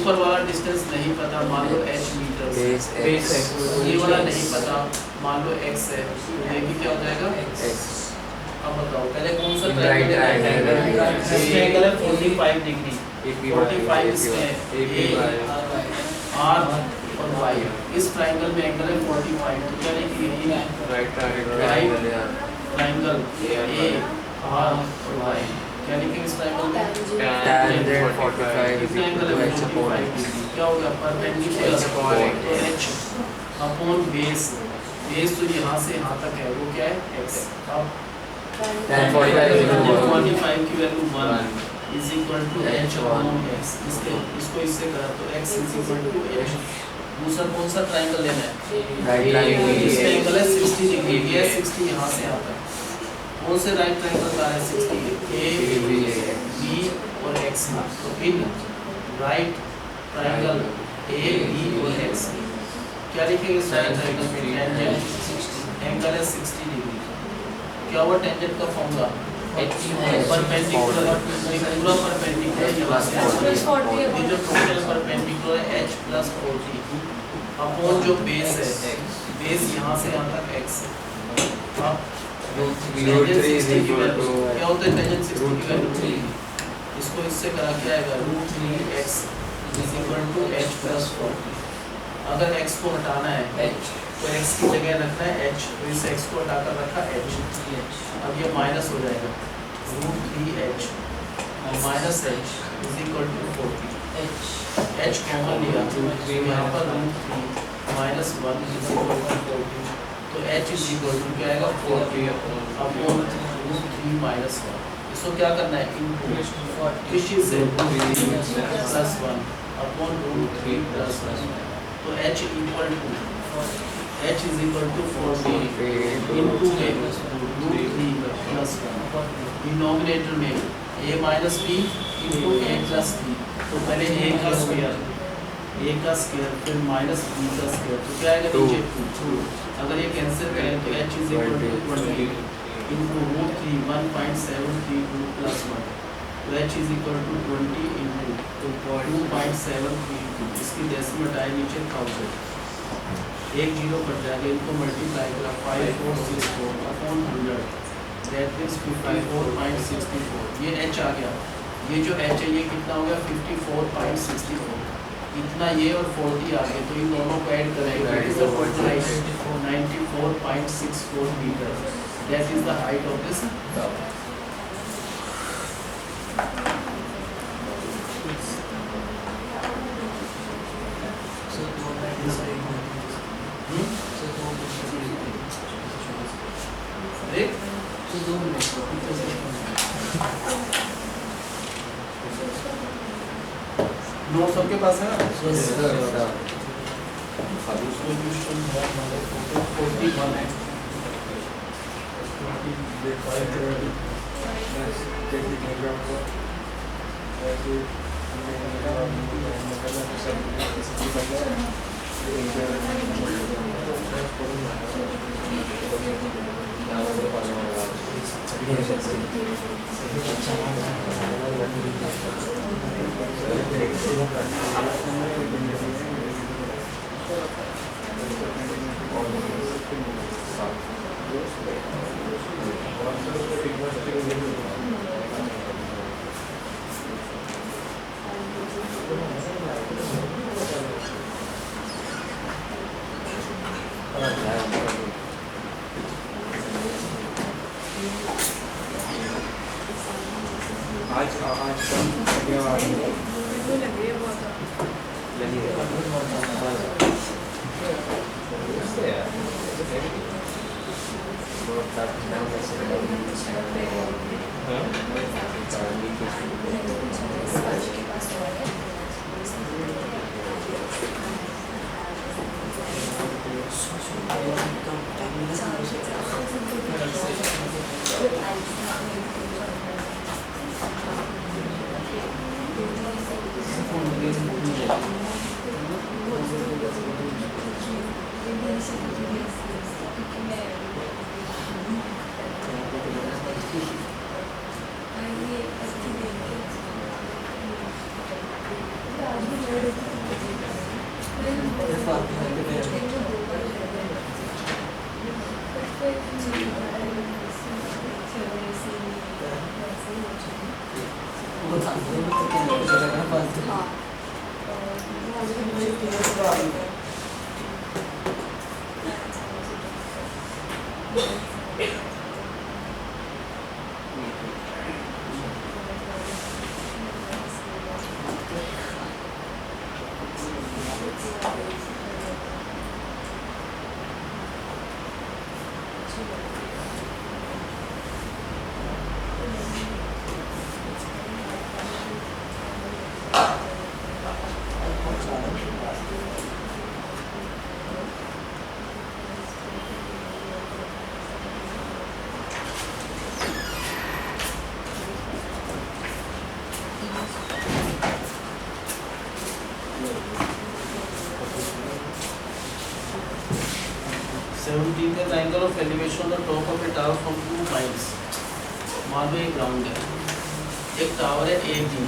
ऊपर वाला डिस्टेंस नहीं पता, मान लो h मीटर, बेस ये वाला नहीं पता, मान लो x है, तो ये भी क्या हो जाएगा x। अब बताओ पहले कौन सा ट्रायंगल है, इसमें एंगल है 45 डिग्री, 45 इसमें r और y, इस ट्रायंगल में एंगल है 45, तो क्या लिखिए राइट ट्रायंगल ए r और y, क्या लिखेंगे इस ट्रायंगल में tan 45 कितना एंगल है 45, क्या होगा perpendicular h upon base, base तो यहाँ से यहाँ तक है वो क्या है x। अब tan 45 की value 1 is equal to h upon x, इसको इससे करा तो x is equal to h। दूसरा कौन सा ट्रायंगल लेना है, राइट ट्रायंगल, इसका एंगल है 60 डिग्री, ये 60 यहाँ से आता है, कौन से राइट ट्रायंगल का है 60 a b और x, तो इन राइट ट्रायंगल a b और x क्या लिखेंगे इस राइट ट्रायंगल में टेंजेंट एंगल है 60 डिग्री, क्या हुआ टेंजेंट का फॉर्मूला परपेंडिकुलर, पूरा परपेंडिकुलर यहाँ से ये जो टोटल परपेंडिकुलर है h प्लस 40 अपॉन जो बेस है, बेस यहाँ से यहाँ तक x है। अब क्या होता है टेंजेंट 60 की वैल्यू 3, इसको इससे करा क्या आएगा √3x is equal to h plus 40। अगर x को हटाना है तो x की जगह रखना है h, तो इस x को हटाकर रखा h, अब ये माइनस हो जाएगा √3h और minus h is equal to 40, h common लिया तो यहाँ पर √3 माइनस 1 इज इक्वल टू 40, तो h इज इक्वल टू क्या आएगा 40 अपॉन √3 माइनस 1, इसको क्या करना है इनटू किस चीज़ से प्लस 1 अपॉन √3 प्लस 1, तो h equal to h is equal to 40 into में √3 प्लस 1, डिनोमिनेटर में a minus b into a plus b, तो पहले a का स्क्वायर फिर माइनस b का स्क्वायर, तो क्या आएगा नीचे 2, अगर ये कैंसिल करें तो h is equal to 20 into √3 1.732 plus 1, तो h is equal to 20 into 2.732, इसकी डेसिमल आए नीचे 1000, एक जीरो कट जाएगा, इनको मल्टीप्लाई करा 5464 अपॉन 100 दैट मींस 54.64, ये h आ गया, ये जो h है ये कितना हो गया 54.64, इतना ये और 40 आ गए, तो इन दोनों को ऐड करेंगे that is the total height 94.64 metre, that is the height of this tower. Note सबके पास है ना, सॉल्यूशन है हमारे 41 है, 17 का triangle of elevation on the top of a tower from 2 points. मान लो एक ग्राउंड है, एक टावर है ए बी,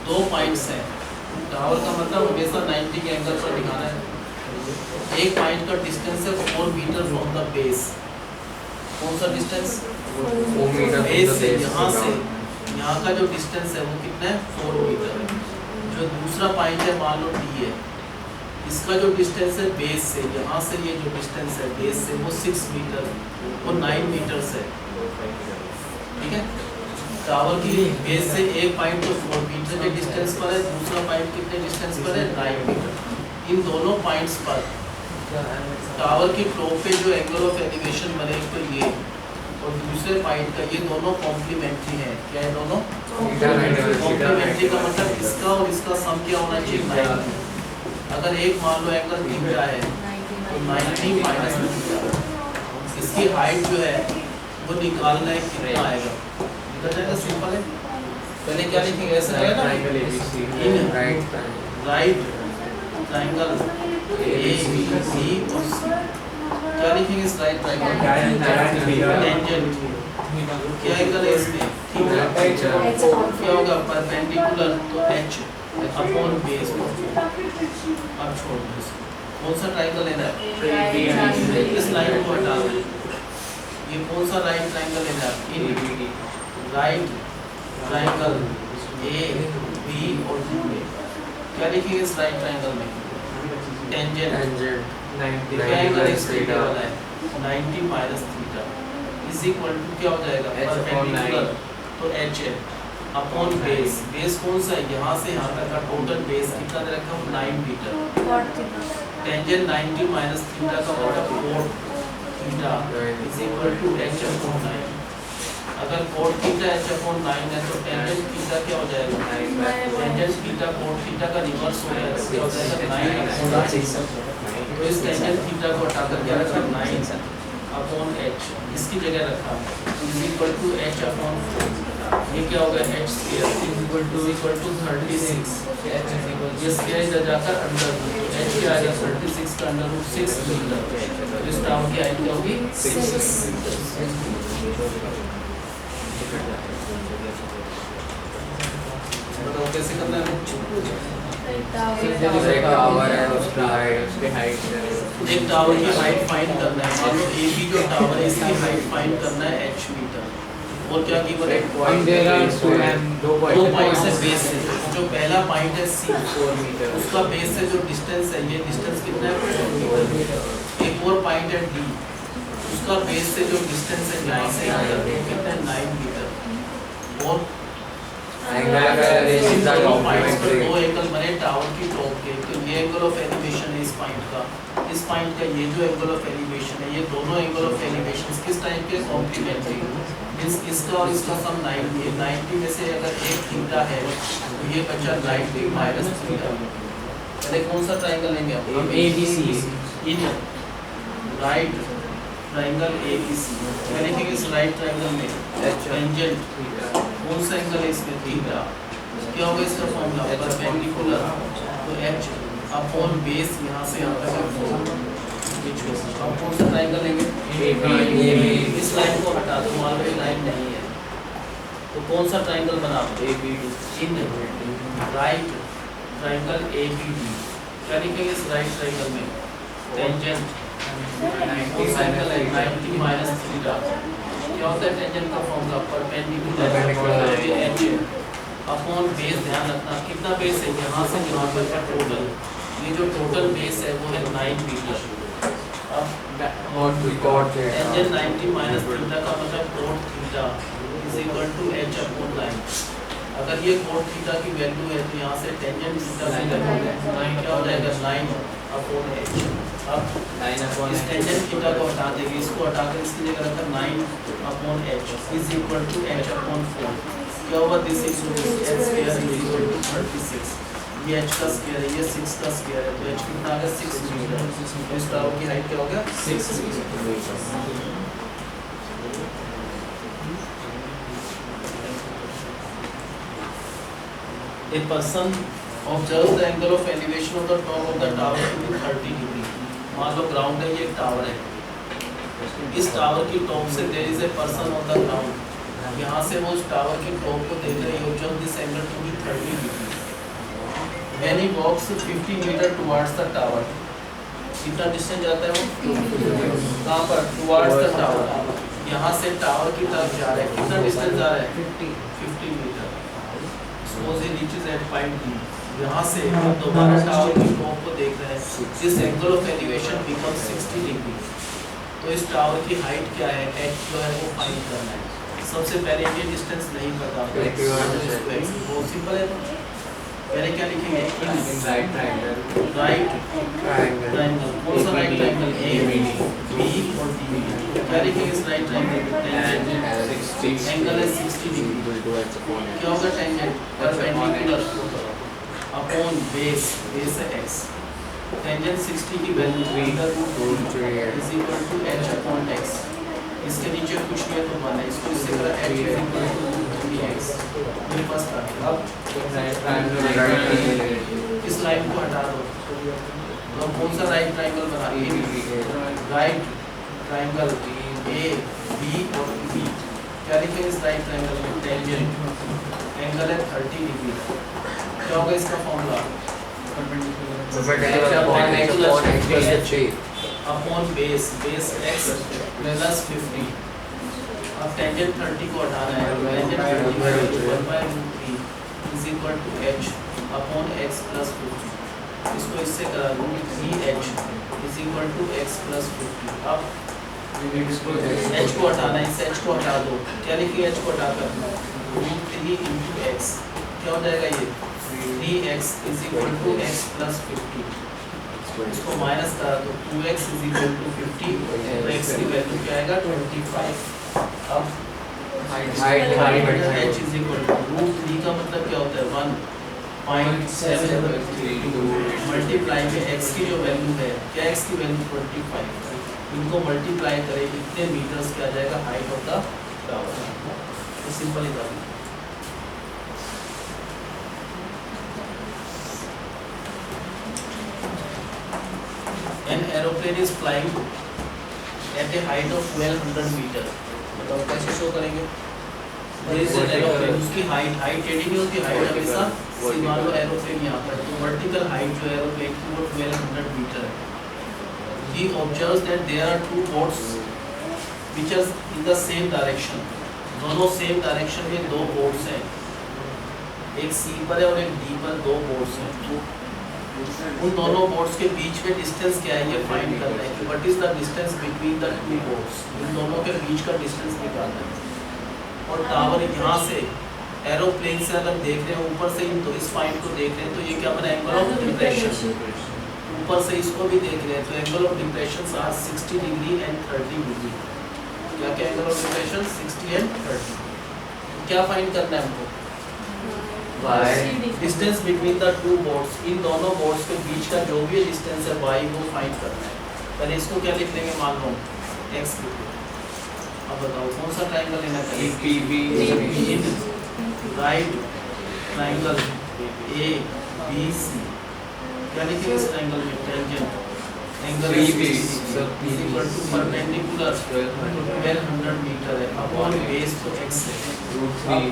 2 पॉइंट्स हैं। टावर का मतलब हमेशा 90 के एंगल पर दिखाना है। एक पॉइंट का डिस्टेंस है 4 मीटर फ्रॉम द बेस। कौन सा डिस्टेंस? 4 मीटर बेस से यहाँ का जो डिस्टेंस है वो कितना है? 4 मीटर। जो दूसरा पॉइंट है मान लो डी है, इसका जो डिस्टेंस है बेस से, यहाँ से ये जो डिस्टेंस है बेस से वो 6 मीटर, वो 9 मीटर है। ठीक है, टावर की बेस से एक पॉइंट तो 4 मीटर के डिस्टेंस पर है, दूसरा पॉइंट कितने डिस्टेंस पर है? 9 मीटर। इन दोनों पॉइंट्स पर टावर की टॉप पे जो एंगल ऑफ एलिवेशन बने तो ये, और दूसरे पॉइंट का, ये दोनों कॉम्प्लीमेंट्री है। क्या है दोनों? कॉम्प्लीमेंट्री का मतलब इसका और इसका सम क्या होना चाहिए? 90। अगर एक मान लो एंगल थीटा है तो 90 माइनस थीटा, इसकी हाइट जो है वो निकालना है, कितना आएगा? निकल जाएगा, सिंपल है। पहले क्या लिखेंगे? ऐसा रहेगा ना, in right triangle A B C और सी। क्या लिखेंगे इस राइट ट्रायंगल? टेंजेंट। क्या एंगल है इसमें? थीटा। क्या होगा? परपेंडिकुलर, तो एच अपॉन बेस। अब छोड़ दो इसको। कौन सा ट्रायंगल लेना है? इस लाइन को हटा दो। ये कौन सा राइट ट्रायंगल लेना है? In right triangle A B और सी। क्या लिखेंगे इस राइट ट्रायंगल में? टेंजेंट 90 क्या एंगल इस थीटा वाला है? 90 minus theta is equal to क्या हो जाएगा? परपेंडिकुलर, तो एच है अपॉन बेस। बेस कौन सा है? यहाँ से यहाँ तक का टोटल बेस कितना दे रखा है? 9 मीटर। टेंजेंट 90 माइनस थीटा का मतलब cot theta is equal to h upon 9। अगर cot थीटा h अपॉन 9 है तो टेंजेंट थीटा क्या हो जाएगा? टेंजेंट थीटा cot थीटा का रिवर्स हो जाएगा, क्या हो जाएगा? 9 अपॉन 6। तो इस टेंजेंट थीटा को हटाकर क्या रखा? 9 अपॉन h, इसकी जगह रखा is equal to h upon 4। ये क्या होगा? h square is equal to 36। ये स्क्वायर इधर जाकर अंडर रूट, तो h क्या आएगा? 36 का अंडर रूट 6 मीटर। तो इस टावर की हाइट क्या होगी? 6 मीटर। बताओ कैसे करना है? टावर है, उसकी हाइट एक टावर की हाइट फाइंड करना है। मान लो ए बी जो टावर है इसकी हाइट फाइंड करना है h मीटर। और क्या गिवन है? दो पॉइंट से बेस से, जो पहला पॉइंट है सी 4 मीटर, उसका बेस से जो डिस्टेंस है, ये डिस्टेंस कितना है? 4 मीटर। एक और पॉइंट है डी, उसका बेस से जो डिस्टेंस है यहाँ से यहाँ तक कितना है? 9 मीटर। और दो एंगल बने टावर की टॉप के, तो ये एंगल ऑफ एलिवेशन है इस पॉइंट का, इस पॉइंट का ये जो एंगल ऑफ एलिवेशन है, ये दोनों एंगल ऑफ एलिवेशन किस टाइप के? कॉम्प्लीमेंट्री। इसका और इसका सम 90 है। 90 में से अगर एक थीटा है तो ये बचा 90 माइनस थीटा। पहले कौन सा ट्रायंगल लेंगे हम? A B C. In right triangle A B C. क्या लिखेंगे इस राइट ट्रायंगल में? टेंजेंट कौन सा एंगल है इसमें? थीटा। क्या होगा इसका फॉर्मूला? परपेंडिकुलर, तो h अपॉन बेस, यहाँ से यहाँ तक है 4। अब कौन सा ट्रायंगल लेंगे? इस लाइन को हटा दो, मान लो ये लाइन नहीं है, तो कौन सा ट्रायंगल बना? इन राइट ट्राइंगल ABD, क्या लिखेंगे इस राइट ट्राइंगल में? टेंजेंट कौन सा एंगल है? 90 माइनस थीटा। क्या होता है टेंजेंट का formula? Perpendicular as upon base. ध्यान रखना कितना बेस है, यहाँ से यहाँ पर का टोटल, ये जो टोटल बेस है वो है 9 मीटर। अब टेंजेंट 90 माइनस थीटा का मतलब cot theta is equal to h upon 9। अगर ये कोट थीटा की वैल्यू है तो यहाँ से टेंजेंट थीटा से लगेगा 9, क्या हो जाएगा 9 अपॉन h। अब 9 upon इस टेंजेंट थीटा को हटा देंगे, इसको हटाकर इसकी जगह रखा 9 upon h is equal to h upon 4। क्या होगा? This is h square is equal to 36। ये h का स्क्वायर है, ये 6 का स्क्वायर है, तो h कितना आ गया? 6 मीटर। तो इस टावर की हाइट क्या हो गया? 6 metre. A person observes the angle of elevation of the top of the tower to be 30 degree। मान लो ग्राउंड है, ये एक टावर है, इस टावर की टॉप से there is a person on the ground। यहाँ से वो उस टावर के टॉप को देख रहे हैं, observe this angle to be 30 degree। When he walks 50 meter towards the tower, कितना डिस्टेंस जाता है वो? कहाँ पर? towards the tower। यहाँ से टावर की तरफ जा रहा है, कितना डिस्टेंस जा रहा है? 50 metre. Suppose he reaches at point D। यहाँ से हम दोबारा टावर की टॉप को देख रहे हैं, this angle of elevation becomes 60 degree। तो इस टावर की हाइट क्या है? h जो है वो फाइंड करना है। सबसे पहले ये डिस्टेंस नहीं पता, बहुत सिंपल है। पहले क्या लिखेंगे? Right triangle, right triangle. कौन सा राइट ट्रायंगल? A B और D। क्या लिखेंगे इस राइट ट्रायंगल? एंगल है 60 डिग्री। क्या होगा? Tangent perpendicular upon base, base है x। टेंजेंट 60 की value √3 is equal to h upon x। इसके नीचे कुछ नहीं है तो 1 है, इसको इससे करा h is equal to 3x। मेरे पास था। अब इस लाइन को हटा दो तो हम कौन सा राइट ट्रायंगल बनाएंगे? राइट ट्रायंगल A B और B। क्या लिखेंगे इस राइट ट्रायंगल में? टेंजेंट एंगल है 30 डिग्री। क्या होगा इसका formula? Upon base, base x plus 50। अब टेंजेंट 30 को हटाना है, टेंजेंट 30 का 1/√3 is equal to h upon x plus 50। इसको इससे करा √3h is equal to x plus 50। अब h को हटाना है, इस h को हटा दो। क्या लिखिए h को हटाकर? √3 into x। क्या हो जाएगा ये? 3x is equal to x plus 50। इसको माइनस करा तो 2x इज इक्वल टू 50, तो x की वैल्यू क्या आएगा? 25। अब h इज इक्वल टू √3 का मतलब क्या होता है? 1.732 मल्टीप्लाई में x की जो वैल्यू है, क्या x की वैल्यू 25, इनको मल्टीप्लाई करें इतने मीटर्स क्या आ जाएगा? Height of the tower. तो सिंपल ही था। An aeroplane is flying at a height of 1200 meter। बताओ कैसे शो करेंगे? There is an aeroplane, उसकी हाइट टेढ़ी नहीं होती, हाइट हमेशा सी। मान लो एरोप्लेन यहाँ पर, तो वर्टिकल हाइट जो एरोप्लेन की वो 1200 मीटर है। He observes that there are two boats which are in the same direction। दोनों सेम डायरेक्शन में दो बोट्स हैं, एक सी पर है और एक डी पर दो बोट्स हैं। उन दोनों बोट्स के बीच में डिस्टेंस क्या है ये फाइंड करना है कि what is the distance between the two boats. इन दोनों के बीच का डिस्टेंस निकालना है। और टावर यहाँ से एरोप्लेन से अगर देख रहे हैं ऊपर से तो इस पॉइंट को देख रहे हैं तो ये क्या बना? Angle of depression. ऊपर से इसको भी देख रहे हैं तो angle of depression are 60 degree and 30 degree. क्या क्या एंगल ऑफ डिप्रेशन? 60 एंड 30। क्या फाइंड करना है हमको? Distance between the two boats. इन दोनों बोट्स के बीच का जो भी डिस्टेंस है y वो फाइंड करना है। पहले इसको क्या लिख लेंगे? मान लो x लिख लो। अब बताओ कौन सा ट्रायंगल लेना चाहिए? Right triangle A B C। क्या लिखेंगे इस ट्रायंगल में? Tangent angle is equal to perpendicular 1200 metre है अपॉन बेस तो x है √3।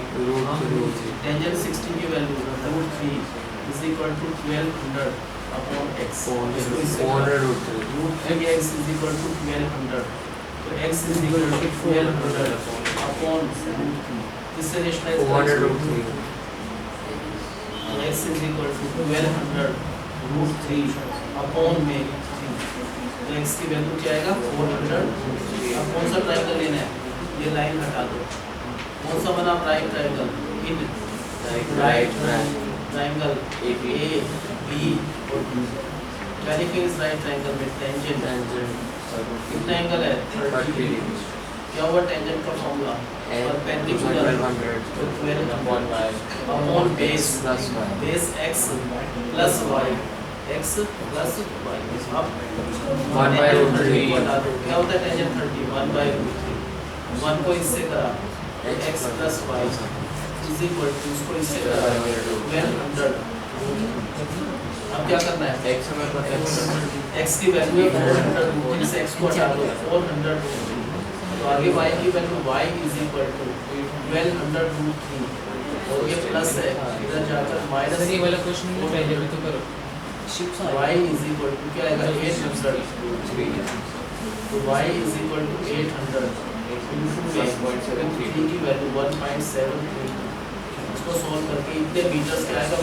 टेंजेंट 60 की value √3 is equal to 1200 upon x। 400 root 3 root 3x is equal to 1200, तो x is equal to 1200 upon root 3। इससे रेशनलाइज 400 root 3 तो x is equal to 1200 root 3 upon में 3, तो x की value क्या आएगा 400। अब कौन सा ट्रायंगल लेना है, ये लाइन हटा दो, कौन सा बना राइट ट्रायंगल, इन राइट ट्रायंगल ए बी और बी। वेरीफाई इस राइट ट्रायंगल में टेंजेंट कितना एंगल है 30। क्या हुआ टेंजेंट का फॉर्मूला, परपेंडिकुलर तो 12 upon base base x plus y, x plus y। अब 1 by root 3 बता दो क्या होता है टेंजेंट 30 1 by root 3। 1 को इससे करा x plus y is equal to, उसको इससे करा 1200। अब क्या करना है, x हमें पता है x की वैल्यू 400 रूट 3 से x को हटा दो 400 रूट 3, तो आगे y की value y is equal to 1200 root 3 और ये प्लस है, इधर जाकर माइनस। ये वाला क्वेश्चन पहले भी तो करो। y इज इक्वल टू क्या आएगा 800 रूट 3, तो y इज इक्वल टू 800 3 की वैल्यू 1.73। उसको सोल्व करके इतने मीटर्स क्या आएगा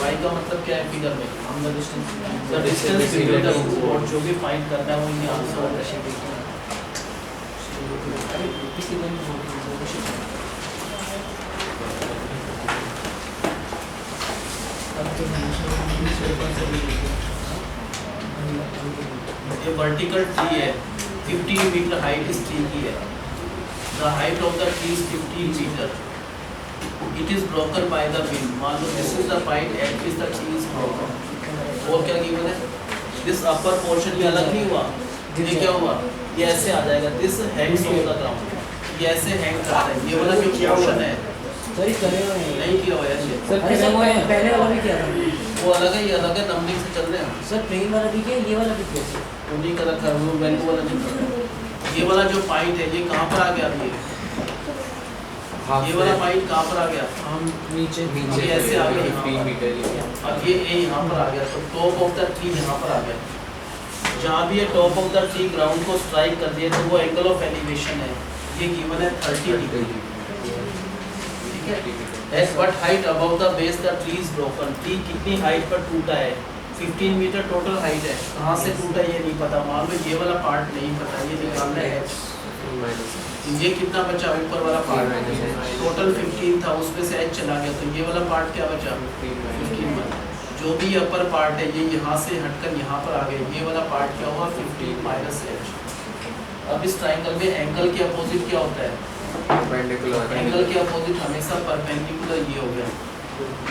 y का मतलब क्या है फिगर में, हम the distance between the to और जो भी फाइंड करना है वो ये आंसर होता है। ये वर्टिकल ट्री है, 15 मीटर हाइट इस ट्री की है। The height of the tree is 15 metre. It is broken by the wind. मान लो this is the point at which the tree is broken. और क्या गिवन है, दिस अपर पोर्शन ये अलग नहीं हुआ, ये क्या हुआ, ये ऐसे आ जाएगा, this Hanks on the ground, ये ऐसे हैंग करता है। ये वाला जो पोर्शन है सही करे हुए हैं। नहीं किया हुआ है ये, सर अरे सर पहले वाला भी किया था वो अलग है, ये अलग है, नंबरिंग से चल रहे हैं। सर, प्लेन वाला भी किया, ये वाला भी किया। उन्हीं का रखा है वो वैल्यू वाला नहीं कर रहा। ये वाला जो पॉइंट है ये कहाँ पर आ गया, ये वाला पॉइंट कहाँ पर आ गया, हम नीचे ये ऐसे आ गया 15 मीटर अब ये ए यहाँ पर आ गया, तो टॉप ऑफ द ट्री यहाँ पर आ गया। जहाँ भी ये top of the tree ground को स्ट्राइक कर दिया तो वो एंगल ऑफ एलिवेशन है, ये गिवन है 30 डिग्री। ठीक है, at what height above the base the tree is broken. Tree कितनी हाइट पर टूटा है, 15 मीटर टोटल हाइट है। कहाँ से टूटा ये नहीं पता, मान लो ये वाला पार्ट नहीं पता, ये निकालना है। ये कितना बचा, ऊपर वाला पार्ट टोटल 15 था, उसमें से h चला गया, तो ये वाला पार्ट क्या बचा 15। जो भी अपर पार्ट है ये यहाँ से हटकर यहाँ पर आ गया, ये वाला पार्ट क्या हुआ 15 माइनस h। अब इस ट्राइंगल में एंगल के अपोजिट क्या होता है, परपेंडिकुलर एंगल के अपोजिट हमेशा परपेंडिकुलर ये हो गया।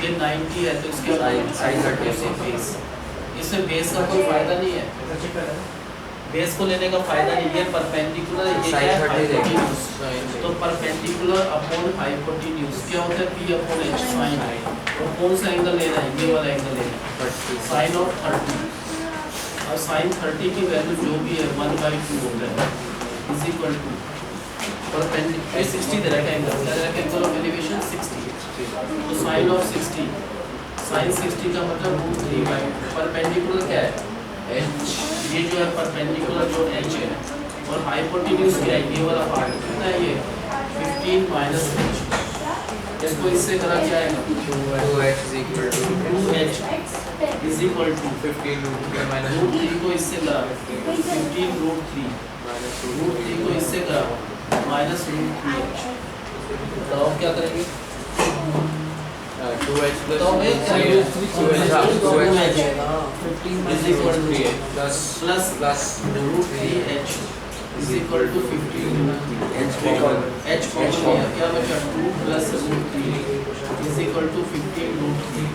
ये 90 है तो इसके Sin 30 से बेस, इसमें बेस का कोई फायदा नहीं है, बेस को लेने का फायदा नहीं है। परपेंडिकुलर ये क्या है, हाइपोटेन्यूज, तो परपेंडिकुलर अपॉन हाइपोटेन्यूज क्या होता है p अपॉन h साइन। और कौन सा एंगल लेना है, ये वाला एंगल लेना है, साइन ऑफ 30। और साइन 30 की वैल्यू जो भी है 1/2 होता है इज इक्वल टू परपेंडिकुलर 60 दे रखा है एंगल, क्या दे रखा है, एंगल ऑफ एलिवेशन 60, तो साइन ऑफ 60, साइन 60 का मतलब √3 परपेंडिकुलर क्या है h, ये जो है परपेंडिकुलर जो h है, और हाइपोटेन्यूज क्या है, ये वाला पार्ट कितना है, ये 15 माइनस h। इसको इससे करा क्या आएगा 2h is equal to 2h is equal to 15 root 3 minus √3 को इससे करा 15 √3 minus √3 को इससे करा माइनस √3h। तो अब क्या करेंगे, 2h plus तो ये क्या है? 2h इज इक्वल टू plus plus √3h is equal to 15 h common h common है, क्या बचा 2 प्लस √3 इज इक्वल टू 15 √3।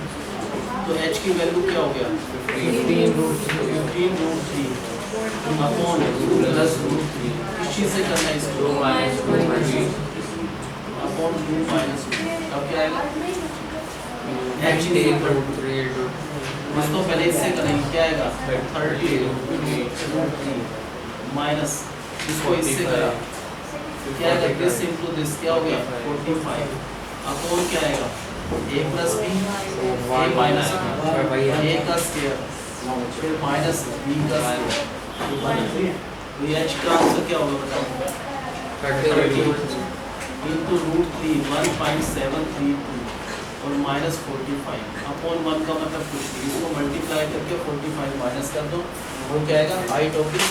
तो h की वैल्यू क्या हो गया 15 √3 अपॉन 2 प्लस √3। किस चीज से करना है इसको 2 minus 2 अपॉन 2 माइनस 2, अब क्या आएगा h is equal to 3 into इसको पहले इससे करेंगे, क्या आएगा 30 √3 माइनस इसको इससे करा, क्या आएगा दिस इनटू दिस, क्या हो गया 45 अपॉन क्या आएगा ए प्लस बी ए माइनस ए का स्क्वायर फिर माइनस बी का स्क्वायर। तो ये एच का आंसर क्या होगा बताओ? इंटू रूट 3 1.732 और माइनस 45 अपॉन 1 का मतलब कुछ नहीं, इसको मल्टीप्लाई करके 45 माइनस कर दो, वो क्या आएगा? हाइट ऑफ दिस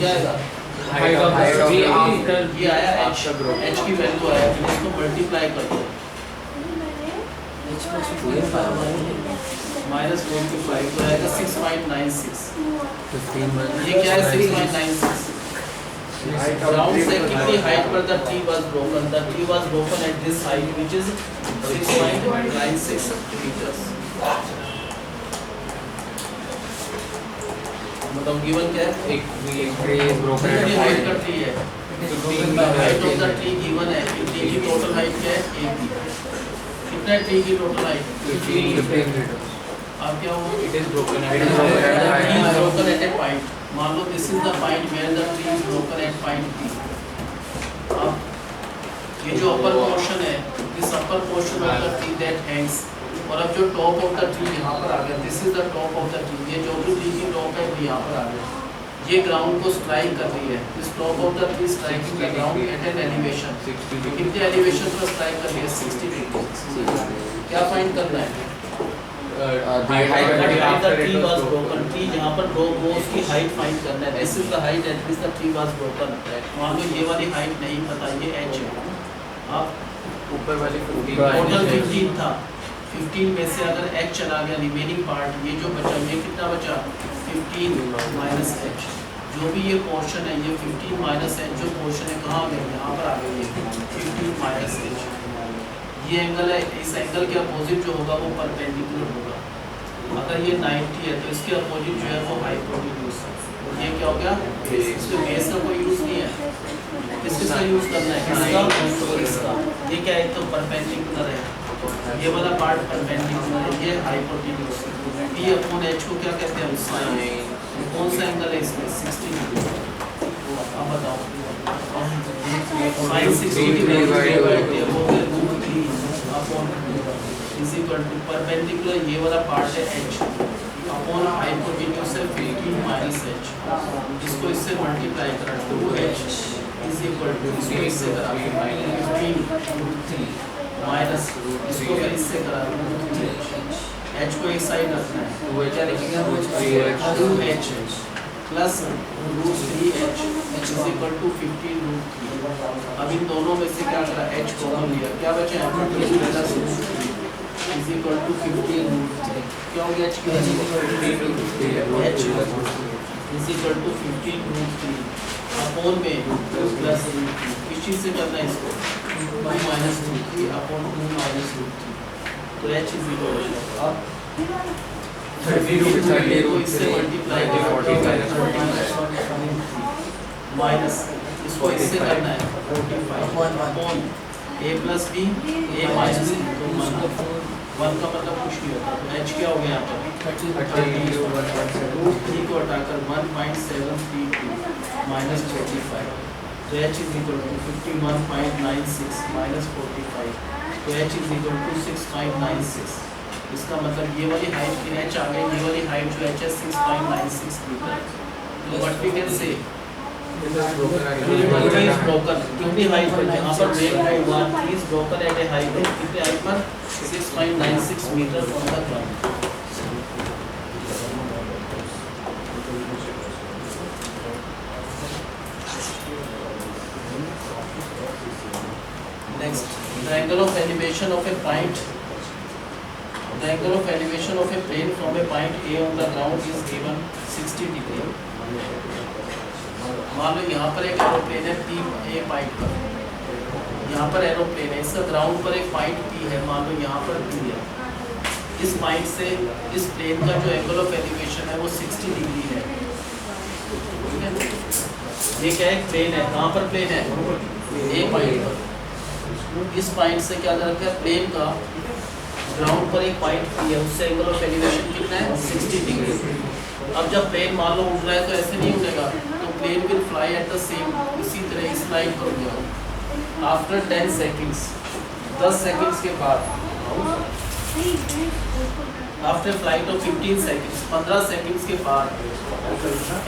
क्या आएगा? Height of the tree after ये आया एच, एच की वैल्यू आया, फिर इसको मल्टीप्लाई कर दो माइनस 45 तो आएगा 6.96। ये क्या है? 6.96। ग्राउंड से कितनी हाइट पर the tree was broken? The tree was broken at this height which is 6.96 metres. मतलब गिवन क्या है? एक ट्री इज ब्रोकन कितनी एट हाइट का ट्री है? Height of the tree given है, ट्री की टोटल हाइट क्या है? 1 मीटर। कितना है ट्री की टोटल हाइट? 15 मीटर। अब क्या होगा? It is broken It is broken at a point. मान लो this is the point where the tree is broken at point P. अब ये जो upper portion है, this upper portion of the tree that hangs, और अब जो top of the tree यहाँ पर आ गया, this is the top of the tree, ये जो भी tree की top है वो यहाँ पर आ गया, ये ground को strike कर रही है, this top of the tree striking the ground at an elevation, कितने elevation पर strike कर रही है? 60 degree। क्या find करना है? height the tree was broken, tree जहाँ पर broke वो उसकी height find करना है। This is the height at which the tree was broken। मान लो ये वाली height नहीं पता, ये h है। अब ऊपर वाली टोटल 15 था, 15 में से अगर h चला गया, रिमेनिंग पार्ट ये जो बचा, ये कितना बचा? 15 माइनस h। जो भी ये पोर्शन है, ये 15 माइनस h जो पोर्शन है कहाँ आ गया? यहाँ पर आ गया, ये 15 माइनस h। ये एंगल है, इस एंगल के अपोजिट जो होगा वो परपेंडिकुलर होगा। अगर ये 90 है तो इसके अपोजिट जो है वो हाइपोटेन्यूज। ये क्या हो गया? इसमें बेस का कोई यूज नहीं है, किसका यूज करना है? इसका। ये क्या है? तो परपेंडिकुलर है, ये वाला पार्ट परपेंडिकुलर है, ये हाइपोटेन्यूज। p अपॉन h को क्या कहते हैं? साइन। कौन सा एंगल है इसमें? 60 डिग्री। अब बताओ, साइन 60 डिग्री वो root 3 upon is equal to perpendicular, ये वाला पार्ट है h अपॉन हाइपोटेन्यूज से 15 माइनस h, इसको इससे मल्टीप्लाई करा 2h इज इक्वल टू इसको इससे करा 15 माइनस इसको फिर इससे करा h को एक साइड रखना है, तो क्या लिखेंगे? 2h plus root 3h is equal to 15 root 3। अब इन दोनों में से क्या करा? h कॉमन लिया, क्या बचा? 2 plus root 3 is equal to 15 root 3। क्या हो गया? h की value h is equal to 15 root 3 upon में 2 प्लस रूट 3। किस चीज़ से करना है इसको? 2 minus root 3 upon 2 minus root 3। तो h इज इक्वल टू अब 30 रूट इससे मल्टीप्लाई माइनस इसको इससे करना है 45 upon a plus B a minus B, तो 1 का मतलब कुछ नहीं होता, तो h क्या हो गया यहाँ पर? रूट 3 को हटाकर 1.732 माइनस 45, तो h is equal to 51.96 minus 45, तो h इज इक्वल टू 6.96। इसका मतलब ये वाली हाइट की h आ गई, ये वाली हाइट जो h है 6.96 मीटर। तो what we can say tree is broken, कितनी हाइट पर? यहाँ पर ब्रेक हुआ, tree is broken at a height of कितने हाइट पर? 6.96 metre from the ground। Next, the angle of elevation of a point. The angle of elevation of a plane from a point A on the ground is given 60 degree। मान लो यहाँ पर एक aeroplane है P A point पर, यहाँ पर aeroplane है, इसका ग्राउंड पर एक पॉइंट P है, मान लो यहाँ पर P है। इस पॉइंट से इस प्लेन का जो एंगल ऑफ एलिवेशन है वो 60 डिग्री है। ये क्या है? प्लेन है, कहाँ पर प्लेन है? A पॉइंट पर। इस पॉइंट से क्या कर रखा है? प्लेन का ग्राउंड पर एक पॉइंट P है, उससे एंगल ऑफ एलिवेशन कितना है? 60 डिग्री। अब जब प्लेन मान लो उड़ रहा है तो ऐसे नहीं उड़ेगा, तो plane will fly at the same, इसी तरह इस लाइन पर उड़ेगा। आफ्टर 10 सेकंड्स, 10 सेकंड्स के बाद after flight of 15 seconds, 15 seconds के बाद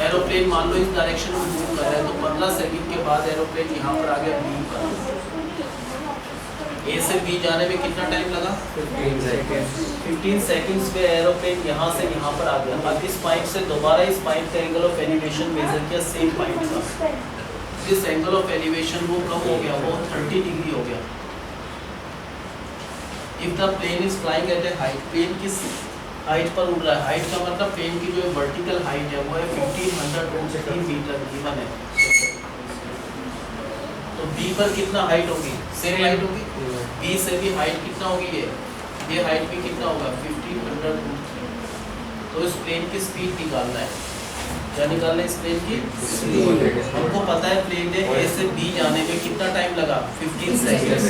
एरोप्लेन मान लो इस डायरेक्शन में मूव कर रहा है, तो 15 सेकंड के बाद एरोप्लेन यहाँ पर आ गया बी पर। ए से बी जाने में कितना टाइम लगा? 15 सेकंड्स में एरोप्लेन यहाँ से यहाँ पर आ गया। अब इस पॉइंट से दोबारा इस पॉइंट का एंगल ऑफ एलिवेशन मेजर किया, सेम पॉइंट का। जिस एंगल ऑफ एलिवेशन वो कम हो गया, वो 30 डिग्री हो गया। If the plane is flying at a height, plane किस हाइट पर उड़ रहा है? हाइट का मतलब प्लेन की जो वर्टिकल हाइट है वो है 1500 मीटर गिवन है। तो बी पर कितना हाइट होगी? सेम हाइट होगी। बी से भी हाइट कितना होगी? ये हाइट भी कितना होगा? 1500। तो इस प्लेन की स्पीड निकालना है। क्या निकालना है इस प्लेन की स्पीड? हमको पता है प्लेन ने ए से बी जाने में कितना टाइम लगा? 15 सेकंड।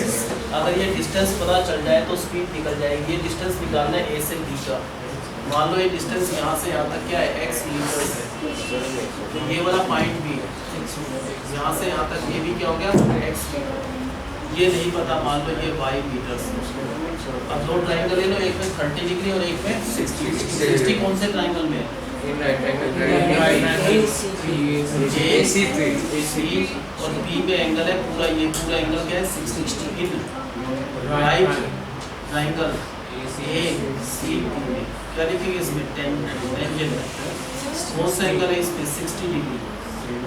अगर ये डिस्टेंस पता चल जाए तो स्पीड निकल जाएगी। ये डिस्टेंस निकालना है ए से बी का। मान लो ये डिस्टेंस यहाँ से यहाँ तक क्या है? x मीटर है। तो ये वाला पॉइंट भी यहाँ से यहाँ तक, ये भी क्या हो गया? x metre. ये नहीं पता, मान लो ये y मीटर। अब दो ट्राइंगल ले लो, एक में 30 डिग्री और एक में 60। कौन से ट्राइंगल में? AC और B में एंगल है पूरा, ये पूरा एंगल क्या है? 60 इन राइट ट्राइंगल ACB में। क्या लिखेंगे इसमें? टेंजेंट। कौन सा एंगल है इसमें? 60 डिग्री।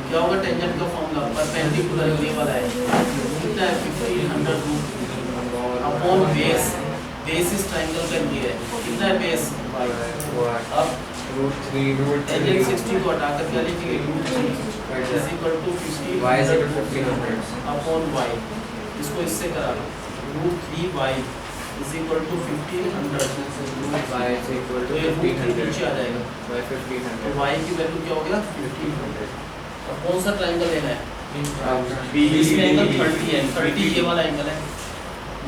क्या होगा टेंजेंट का फॉर्मूला? परपेंडिकुलर ये वाला है, कितना है? 1500 अपॉन बेस। बेस इस ट्राइंगल का ये है, कितना है बेस? अब टेंजेंट 60 को हटाकर क्या लिखेंगे? √3 is equal to 1500 upon y। इसको इससे करा लो, √3y इज इक्वल टू 1500। तो ये √3 नीचे आ जाएगा। तो y की वैल्यू क्या हो गया? 1500। अब कौन सा ट्राइंगल लेना है? इसमें एंगल 30 है। 30 ये वाला एंगल है,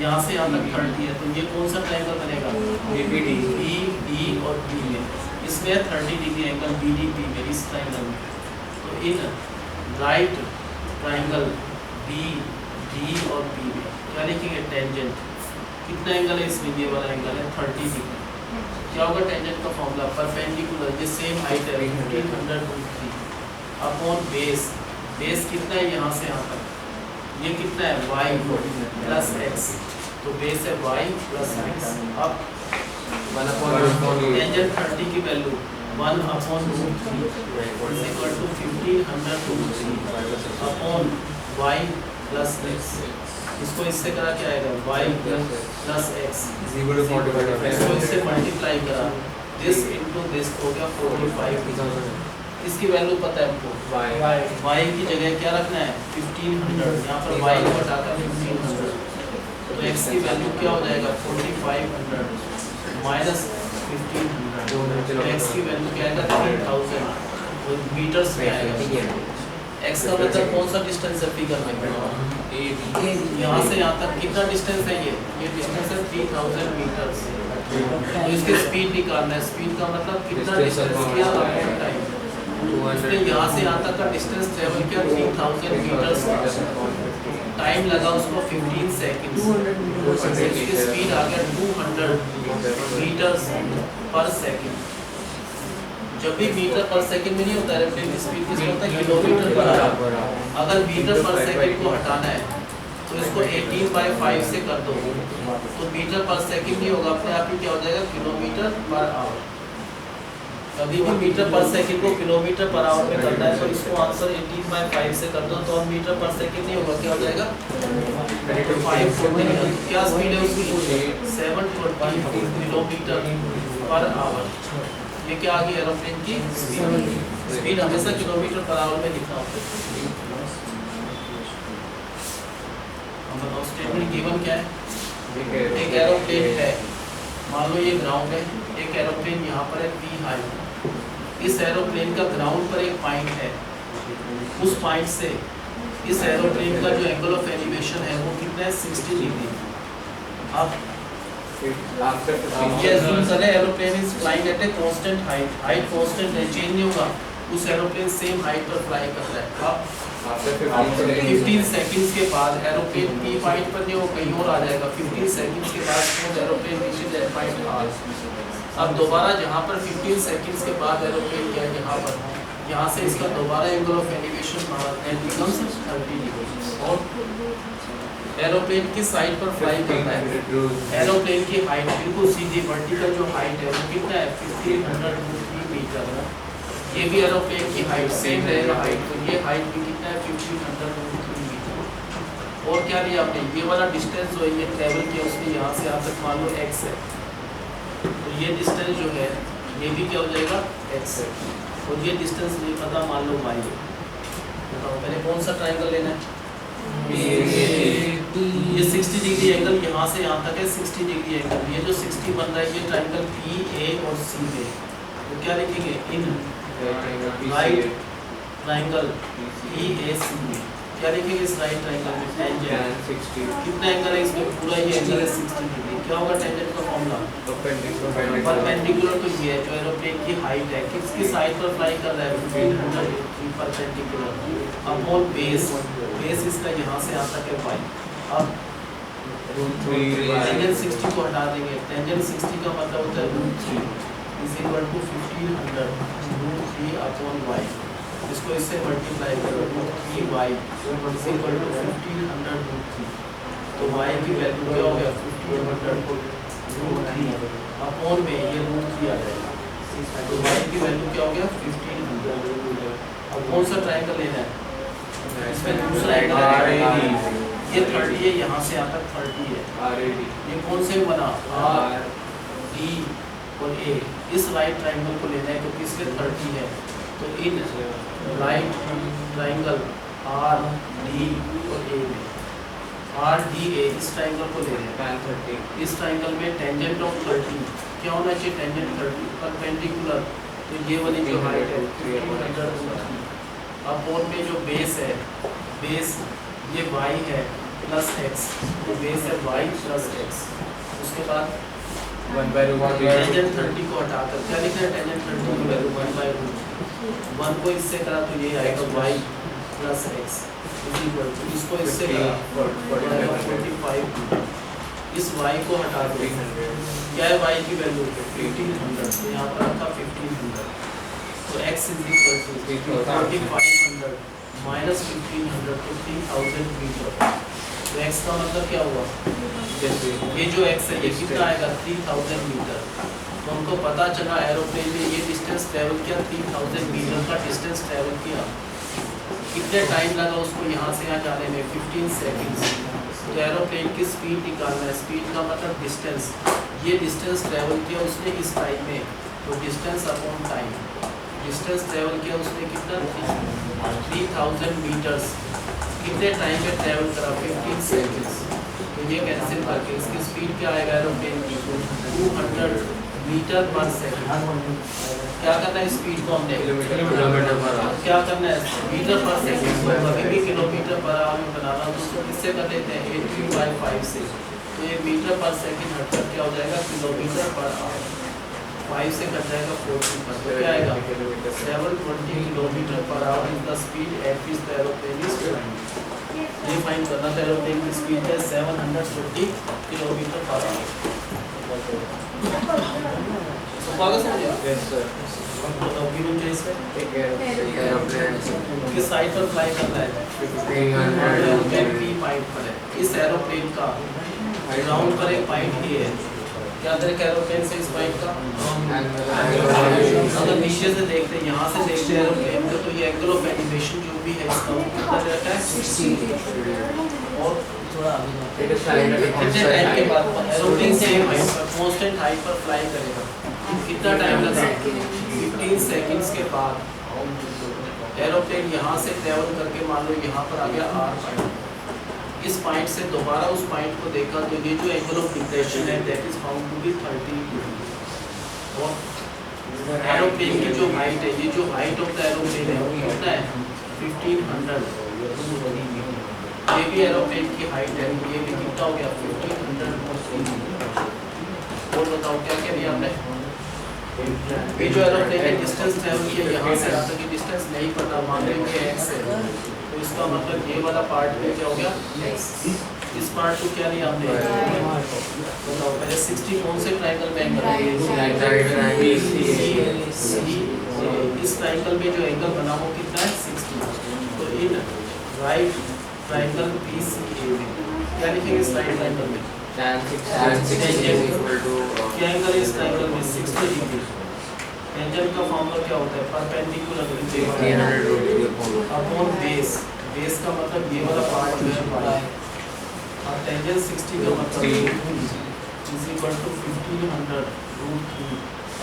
यहाँ से यहाँ तक 30 है। तो ये कौन सा ट्राइंगल बनेगा? BD और B में। इसमें 30 डिग्री एंगल BDP में, इस ट्राइंगल में। तो इन राइट ट्राइंगल BD और B में क्या लिखेंगे? टेंजेंट। कितना एंगल है इसमें? ये वाला एंगल है 30 डिग्री। क्या होगा टेंजेंट का फॉर्मूला? परपेंडिकुलर, ये सेम हाइट है 1500 अपॉन बेस। बेस कितना है यहाँ से यहाँ तक? ये कितना है? y plus x। तो बेस है y प्लस x। अब टेंजेंट 30 की value 1 upon √3 is equal to 1500 upon y plus x। इसको इससे करा क्या आएगा? y plus x। इसको इससे मल्टीप्लाई करा, दिस इनटू दिस हो गया 45। इसकी वैल्यू पता है हमको? y की जगह क्या रखना है? 1500। यहाँ पर y को हटाकर 1500। तो x की वैल्यू क्या हो जाएगा? 4500 माइनस 1500। तो x की वैल्यू क्या आएगा? 3000 मीटर्स में आएगा। x का मतलब कौन सा डिस्टेंस है फिगर में? यहाँ से यहाँ तक कितना डिस्टेंस है? ये डिस्टेंस है 3000 मीटर्स। तो इसकी स्पीड निकालना है। स्पीड का मतलब कितना डिस्टेंस किया टाइम। उसने यहाँ से यहाँ तक का डिस्टेंस ट्रेवल किया 3000 मीटर्स। टाइम लगा उसको 15 सेकंड्स। इसकी स्पीड आ गया 200 मीटर्स पर सेकंड। जब भी मीटर पर सेकंड में नहीं होता एरोप्लेन की स्पीड किसमें होता है? Kilometre per hour. अगर मीटर पर सेकंड को हटाना है तो इसको 18/5 से कर दो, तो मीटर पर सेकंड नहीं होगा, अपने आप ही क्या हो जाएगा? Kilometre per hour. कभी भी मीटर पर सेकंड को किलोमीटर पर आवर में करना है तो इसको आंसर 18/5 से कर दो, तो अब मीटर पर सेकंड नहीं होगा, क्या हो जाएगा? 540। क्या स्पीड है उसकी? 720 किलोमीटर पर आवर। ये क्या आ गई एरोप्लेन की स्पीड? स्पीड हमेशा किलोमीटर पर आवर में लिखना होता है। हम बताओ स्टेटमेंट गिवन क्या है? एक एरोप्लेन है, मान लो ये ग्राउंड है, एक एरोप्लेन यहाँ पर है P हाइट। इस एरोप्लेन का ग्राउंड पर एक पॉइंट है, उस पॉइंट से इस एरोप्लेन का जो एंगल ऑफ एलिवेशन है वो कितना है? 60 डिग्री। अब ये assume करें aeroplane is flying at a constant height. Height constant है, चेंज नहीं होगा। उस एरोप्लेन सेम हाइट पर फ्लाई कर रहा है। After अब 15 15 सेकंड्स के बाद एरोप्लेन की पॉइंट पर नहीं, वो कहीं और आ जाएगा। 15 सेकंड्स के बाद वो aeroplane reaches that point R. अब दोबारा जहाँ पर 15 सेकंड्स के बाद एरोप्लेन गया यहाँ पर, यहाँ से इसका दोबारा angle of elevation and becomes 30 degree. और एरोप्लेन की साइड पर फ्लाई करना है। एरोप्लेन की हाइट बिल्कुल सीधी वर्टिकल जो हाइट है वो कितना है 1503 मीटर। ये भी एरोप्लेन की हाइट सेम रहेगा हाइट, तो ये हाइट भी कितना है 1503 मीटर। और क्या लिया आपने, ये वाला डिस्टेंस जो है ये ट्रेवल किया उसने यहाँ से यहाँ तक, मान लो x है, तो ये डिस्टेंस जो है ये भी क्या हो जाएगा x है। और ये डिस्टेंस नहीं पता, मान लो y है। बताओ पहले कौन सा ट्रायंगल लेना है। ये 60 डिग्री एंगल यहाँ से यहाँ तक है 60 डिग्री एंगल। ये जो 60 बन रहा है ये ट्रायंगल पी ए और सी में, तो क्या लिखेंगे in right triangle P A C में क्या लिखेंगे इस राइट ट्रायंगल में टेंजेंट 60 कितना एंगल है इसमें, पूरा ये एंगल है 60 डिग्री। क्या होगा टेंजेंट का फॉर्मूला, परपेंडिकुलर तो ये है जो एरोप्लेन की हाइट है, किसकी साइड पर फ्लाई कर रहा है 1500 degree perpendicular upon base. Base इसका यहाँ से यहाँ तक है पाई। अब टेंजेंट 60 को हटा देंगे, टेंजेंट 60 का मतलब होता है √3 is equal to 1500 √3 upon y। इसको इससे मल्टीप्लाई करो √3y इज इक्वल टू 1500 √3। तो y की वैल्यू क्या हो गया 1500 √3 अपॉन में ये √3 आ जाएगा। तो y की वैल्यू क्या हो गया 1500। अब कौन सा ट्रायंगल लेना है, इसमें दूसरा एंगल है ये 30 है, यहाँ से यहाँ तक 30 है। ये कौन से बना आर डी और ए, इस राइट ट्रायंगल को लेना है क्योंकि इसमें 30 है। तो इन राइट ट्रायंगल आर डी और ए में आर डी ए इस ट्रायंगल को ले रहे हैं। इस ट्रायंगल में टेंजेंट ऑफ 30 क्या होना चाहिए, टेंजेंट 30 परपेंडिकुलर, तो ये वाली जो हाइट है 1500 अपॉन में जो बेस है, बेस ये y है प्लस x, तो बेस है y प्लस x। उसके बाद 1/√1 टेंजेंट 30 को हटाकर क्या लिखना है, टेंजेंट 30 की वैल्यू 1/√1 1 को इससे करा तो ये आएगा y plus x is equal to, इसको इससे करा 45। इस y को हटा दो, क्या है y की वैल्यू 1500, तो यहाँ पर रखा 1500। तो x is equal to 4500 minus 1500 तो 3000 मीटर। तो x का मतलब क्या हुआ, ये जो x है ये कितना आएगा 3000 मीटर। तो हमको पता चला एरोप्लेन ने ये डिस्टेंस ट्रेवल किया 3000 मीटर का डिस्टेंस ट्रेवल किया। कितने टाइम लगा उसको यहाँ से यहाँ जाने में 15 सेकंड्स। तो एरोप्लेन की स्पीड निकालना है, स्पीड का मतलब डिस्टेंस, ये डिस्टेंस ट्रेवल किया उसने इस टाइम में, तो distance upon time, distance travel किया उसने कितना 3000 मीटर्स। कितने टाइम में ट्रेवल करा 15 सेकंड्स। तो ये कैंसिल करके इसकी स्पीड क्या आएगा एरोप्लेन की 200 मीटर पर सेकंड। क्या करना है स्पीड को हमने किलोमीटर पर आवर, क्या करना है मीटर पर सेकंड को कभी भी किलोमीटर पर आवर में बनाना, तो उसको किससे कर लेते हैं 80/5 से। तो ये मीटर पर सेकंड हटकर क्या हो जाएगा किलोमीटर पर आवर, 5 से कट जाएगा 40 पर, तो क्या आएगा 720 kilometre per hour is the speed at which the aeroplane is flying. ये फाइंड करना था एरोप्लेन की स्पीड है 720 किलोमीटर पर आवर। स्वागत है यस सर। बताओ कि मुझे इसमें एरोप्लेन किस साइड पर फ्लाई करना है 1500 पी पॉइंट पर है। इस एरोप्लेन का ग्राउंड पर एक पॉइंट ये है, क्या अंदर एरोप्लेन से इस पॉइंट का अगर नीचे से देखते हैं यहाँ से देखते हैं एरोप्लेन का, तो ये एंगल ऑफ एलिवेशन जो भी है इसका वो कितना रहता है 60। और थोड़ा आगे इट इज साइड कितने टाइम के बाद एरोप्लेन सेम हाइट पर कांस्टेंट हाइट पर फ्लाई करेगा, कितना टाइम लगा 15 सेकंड्स के बाद एरोप्लेन यहाँ से ट्रेवल करके मान लो यहाँ पर आ गया आर पॉइंट। इस पॉइंट से दोबारा उस पॉइंट को देखा तो ये जो एंगल ऑफ डिप्रेशन है that is found to be 30 degree. और एरोप्लेन की जो हाइट है, ये जो हाइट ऑफ द एरोप्लेन है वो कितना है 1500। ये भी एरोप्लेन की हाइट है, ये भी कितना हो गया 1500। और बताओ क्या क्या लिया हमने ये जो एरोप्लेन की डिस्टेंस ट्रैवल किया यहाँ से यहाँ तक की डिस्टेंस नहीं पता, मान लेंगे x है, तो इसका मतलब ये वाला पार्ट में क्या हो गया x। इस पार्ट को क्या लिया हमने, बताओ पहले 60 कौन से ट्रायंगल में एंगल है, इस ट्रायंगल में जो एंगल बना वो कितना है 60। तो इन राइट ट्रायंगल BCA में क्या लिखेंगे, इस राइट ट्रायंगल में क्या एंगल है इस ट्रायंगल में 60 डिग्री। टेंजेंट का फॉर्मूला क्या होता है, परपेंडिकुलर अपॉन बेस। बेस का मतलब ये वाला पार्ट जो है y, और टेंजेंट 60 का मतलब is equal to 1500 √3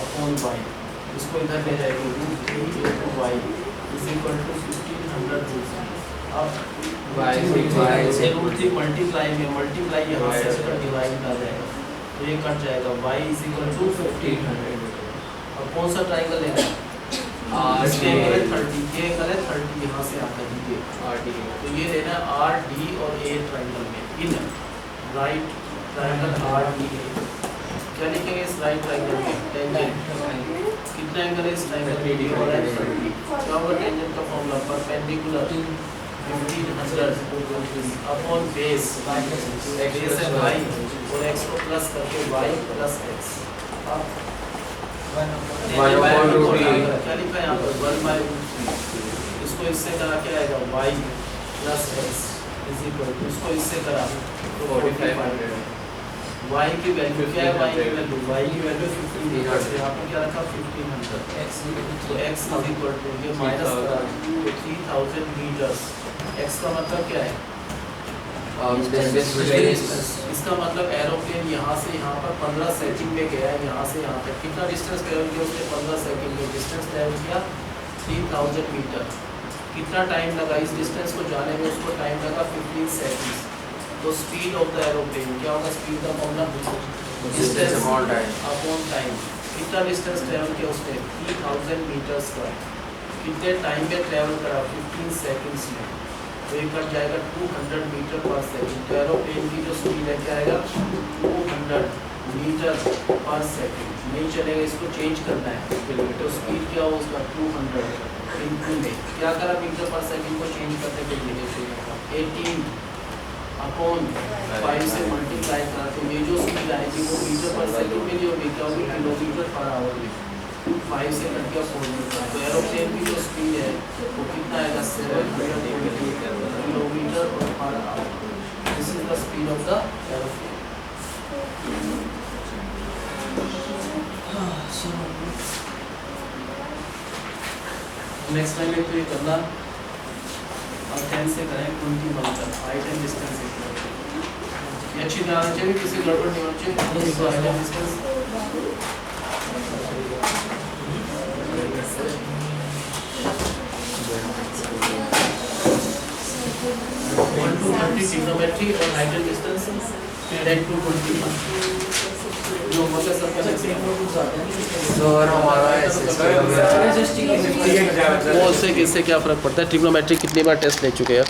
upon y। इसको इधर ले जाएंगे √3 into y is equal to 1500 √3। अब y से √3 मल्टीप्लाई में मल्टीप्लाई यहाँ से इसका डिवाइड आ जाएगा, तो ये कट जाएगा, y इज इक्वल टू 1500। अब कौन सा ट्रायंगल लेना है, इसके एंगल है 30, ये एंगल है 30 यहाँ से आता है ये RD, तो ये लेना है RD और A ट्रायंगल में, इन राइट ट्रायंगल RDA। क्या लिखेंगे इस राइट ट्रायंगल में, टेंजेंट कितना एंगल है इस ट्रायंगल में, D और F 30। क्या होगा टेंजेंट का formula, perpendicular 1500 upon base, base है y और x को प्लस करके y प्लस x। अब क्या लिखा है यहाँ पर 1/√3, इसको इससे करा क्या आएगा y plus x is equal to, इसको इससे करा तो 4500। y की वैल्यू क्या है, y की वैल्यू 1500, यहाँ पर क्या रखा 1500, तो x इज इक्वल टू ये माइनस करा 3000 मीटर्स। x का मतलब क्या है, इसका मतलब एरोप्लेन यहाँ से यहाँ पर 15 सेकंड में गया है, यहाँ से यहाँ तक कितना डिस्टेंस ट्रैवल किया उसने, 15 सेकंड में डिस्टेंस ट्रैवल किया 3000 मीटर। कितना टाइम लगा इस डिस्टेंस को जाने में, उसको टाइम लगा 15 सेकंड्स। तो स्पीड ऑफ द एरोप्लेन क्या होगा, स्पीड का फॉर्मूला डिस्टेंस अपॉन टाइम। कितना डिस्टेंस ट्रैवल किया उसने 3000 मीटर का, कितने टाइम में ट्रैवल करा 15 सेकंड्स में, तो ये कट जाएगा 200 मीटर पर सेकंड। तो एरोप्लेन की जो स्पीड है क्या आएगा 200 मीटर पर सेकंड। नहीं चलेगा, इसको चेंज करना है, तो स्पीड क्या हो उसका 200 इनटू में क्या करा मीटर पर सेकंड को चेंज करने के लिए 18 अपॉन 5 से मल्टीप्लाई करा, तो ये जो स्पीड आएगी वो मीटर पर सेकंड में होगी, क्या होगी किलोमीटर पर आवर में। 5 से कट गया 4 मीटर, तो एरोप्लेन की जो स्पीड है वो कितना आएगा 700 kilometre per hour. This is the speed of the aeroplane. Next time तो ये करना और 10 से करें 21 तक हाइट एंड डिस्टेंस। ये अच्छी तरह आना चाहिए, किसी गड़बड़ नहीं होनी चाहिए। तो height and distance 1 to 30 trigonometry और हाइट एंड डिस्टेंस 10 to 21 जो मतलब सबका सर हमारा वो उससे किससे क्या फर्क पड़ता है। ट्रिग्नोमेट्री कितनी बार टेस्ट ले चुके हैं।